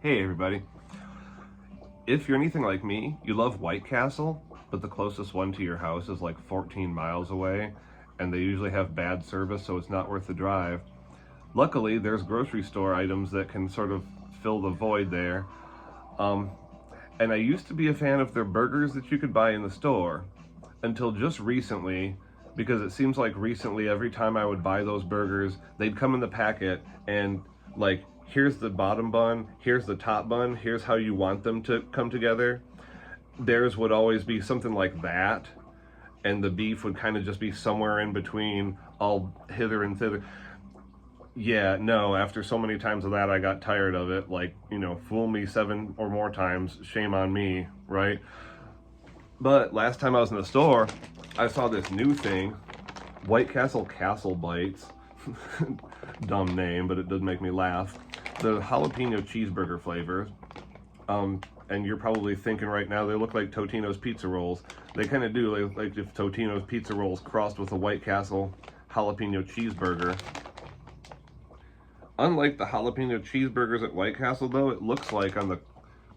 Hey everybody. If you're anything like me, you love White Castle, but the closest one to your house is like 14 miles away, and they usually have bad service, so it's not worth the drive. Luckily, there's grocery store items that can sort of fill the void there. And I used to be a fan of their burgers that you could buy in the store, until just recently, because it seems like recently every time I would buy those burgers, they'd come in the packet and like, here's the bottom bun, here's the top bun, here's how you want them to come together. Theirs would always be something like that, and the beef would kind of just be somewhere in between, all hither and thither. Yeah, no, after so many times of that, I got tired of it. Like, fool me 7 or more times, shame on me, right? But last time I was in the store, I saw this new thing, White Castle Castle Bites. Dumb name, but it did make me laugh. The jalapeno cheeseburger flavors. And you're probably thinking right now, they look like Totino's pizza rolls. They kind of do, like if Totino's pizza rolls crossed with a White Castle jalapeno cheeseburger. Unlike the jalapeno cheeseburgers at White Castle though, it looks like on the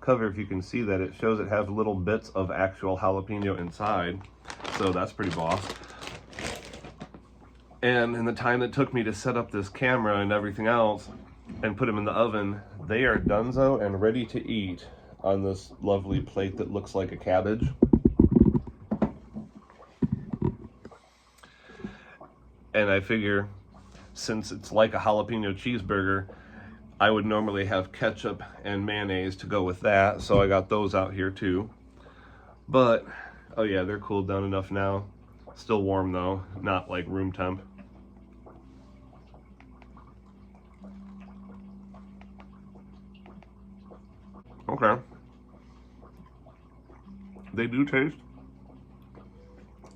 cover, if you can see that, it shows it has little bits of actual jalapeno inside. So that's pretty boss. And in the time it took me to set up this camera and everything else and put them in the oven, they are donezo and ready to eat on this lovely plate that looks like a cabbage. And I figure, since it's like a jalapeno cheeseburger, I would normally have ketchup and mayonnaise to go with that, so I got those out here too. But, oh yeah, they're cooled down enough now. Still warm though, not like room temp. Okay. They do taste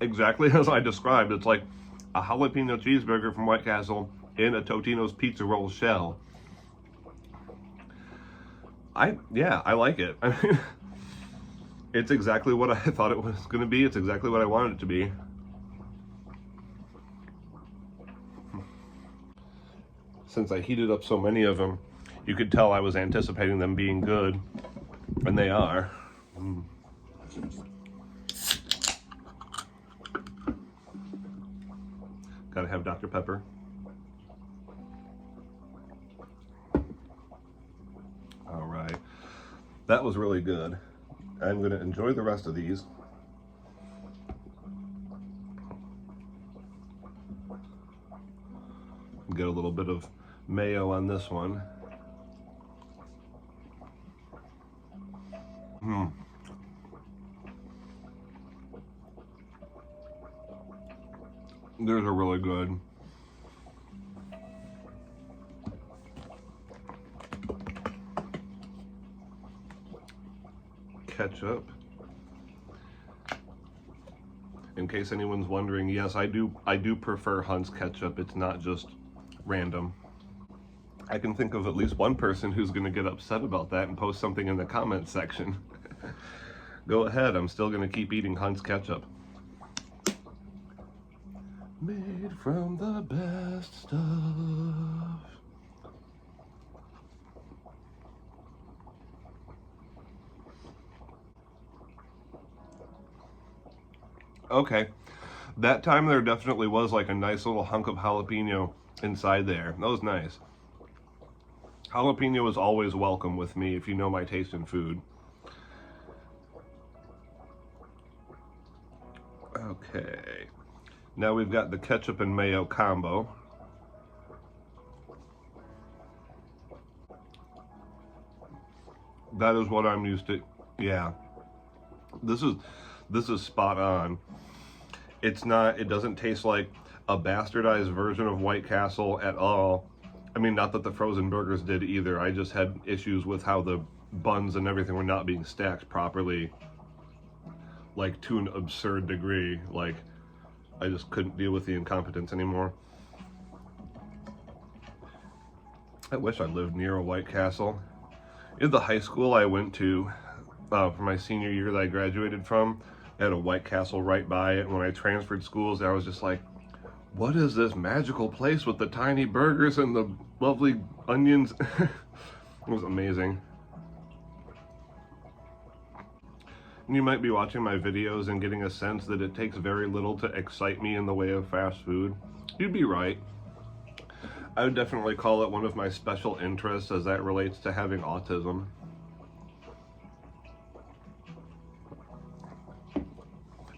exactly as I described. It's like a jalapeno cheeseburger from White Castle in a Totino's pizza roll shell. I like it. I mean, it's exactly what I thought it was going to be. It's exactly what I wanted it to be. Since I heated up so many of them, you could tell I was anticipating them being good, and they are. Gotta have Dr. Pepper. All right, that was really good. I'm gonna enjoy the rest of these. Get a little bit of mayo on this one. Those are really good. Ketchup. In case anyone's wondering, yes, I do prefer Hunt's ketchup. It's not just random. I can think of at least one person who's going to get upset about that and post something in the comments section. Go ahead, I'm still going to keep eating Hunt's ketchup. Made from the best stuff. Okay, that time there definitely was like a nice little hunk of jalapeno inside there. That was nice. Jalapeno is always welcome with me if you know my taste in food. Okay, now we've got the ketchup and mayo combo. That is what I'm used to. Yeah, this is spot on. It doesn't taste like a bastardized version of White Castle at all. I mean, not that the frozen burgers did either. I just had issues with how the buns and everything were not being stacked properly, like to an absurd degree. Like, I just couldn't deal with the incompetence anymore. I wish I lived near a White Castle. In the high school I went to for my senior year that I graduated from, I had a White Castle right by it. When I transferred schools, I was just like, what is this magical place with the tiny burgers and the lovely onions? It was amazing. You might be watching my videos and getting a sense that it takes very little to excite me in the way of fast food. You'd be right. I would definitely call it one of my special interests as that relates to having autism.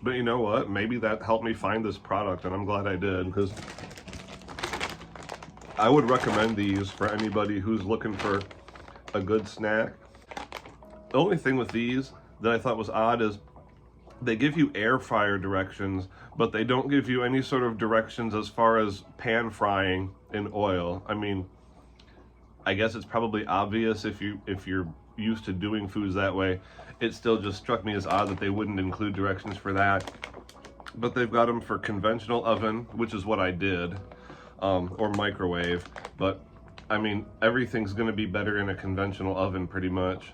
But you know what? Maybe that helped me find this product, and I'm glad I did, because I would recommend these for anybody who's looking for a good snack. The only thing with these that I thought was odd is they give you air fryer directions, but they don't give you any sort of directions as far as pan frying in oil. I mean, I guess it's probably obvious if you're used to doing foods that way. It still just struck me as odd that they wouldn't include directions for that. But they've got them for conventional oven, which is what I did, or microwave. But I mean, everything's going to be better in a conventional oven pretty much,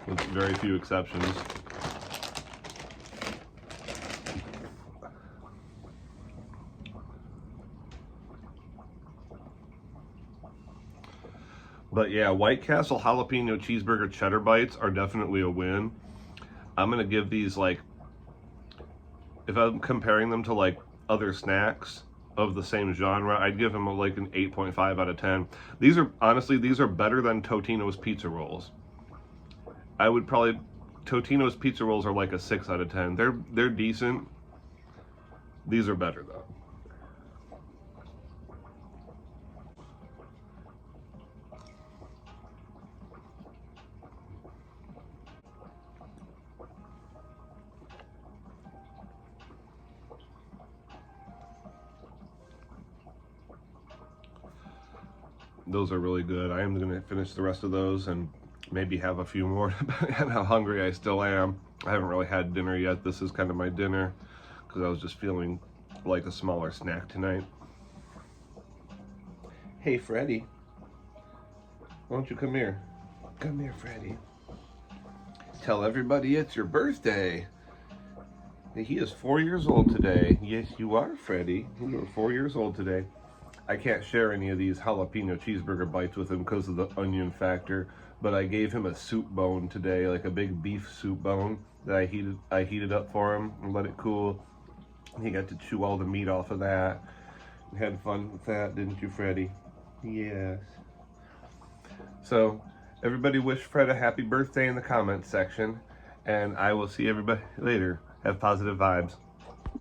with very few exceptions. But yeah, White Castle Jalapeño Cheeseburger Cheddar Bites are definitely a win. I'm going to give these, like, if I'm comparing them to like other snacks of the same genre, I'd give them like an 8.5 out of 10. These are, honestly, these are better than Totino's pizza rolls. I would probably, Totino's pizza rolls are like a 6 out of 10. They're decent. These are better though. Those are really good. I am going to finish the rest of those and maybe have a few more, depending on how hungry I still am. I haven't really had dinner yet. This is kind of my dinner because I was just feeling like a smaller snack tonight. Hey, Freddy. Why don't you come here? Come here, Freddy. Tell everybody it's your birthday. He is 4 years old today. Yes, you are, Freddy. You are 4 years old today. I can't share any of these jalapeno cheeseburger bites with him because of the onion factor, but I gave him a soup bone today, like a big beef soup bone that I heated up for him and let it cool. He got to chew all the meat off of that. Had fun with that, didn't you, Freddy? Yes. So, everybody wish Fred a happy birthday in the comments section, and I will see everybody later. Have positive vibes.